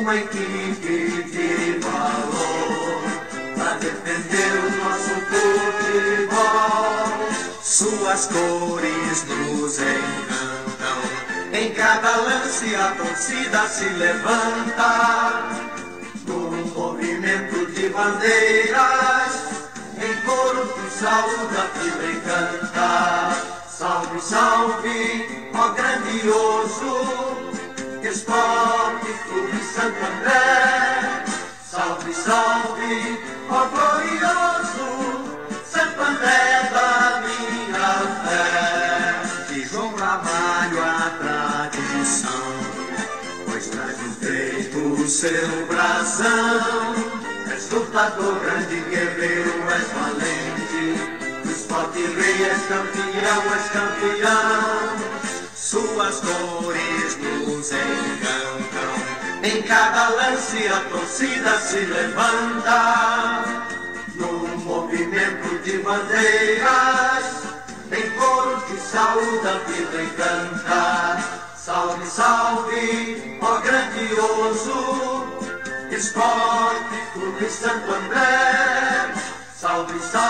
uma equipe de valor pra defender o nosso futebol. Suas cores nos encantam, em cada lance a torcida se levanta. No movimento de bandeiras, em coro que saúda, vibra e canta. Salve, salve, ó grandioso Esporte Clube Santo André. Salve, salve, ó glorioso Santo André da minha fé. De João Ramalho a tradição, pois traz no peito o seu brasão. És lutador, grande guerreiro, és valente. Do esporte rei és campeão. Suas cores nos encantam, em cada lance a torcida se levanta. No movimento de bandeiras, em coro que saúda, vibra e canta. Salve, salve, ó grandioso Esporte Clube Santo André. Salve, salve.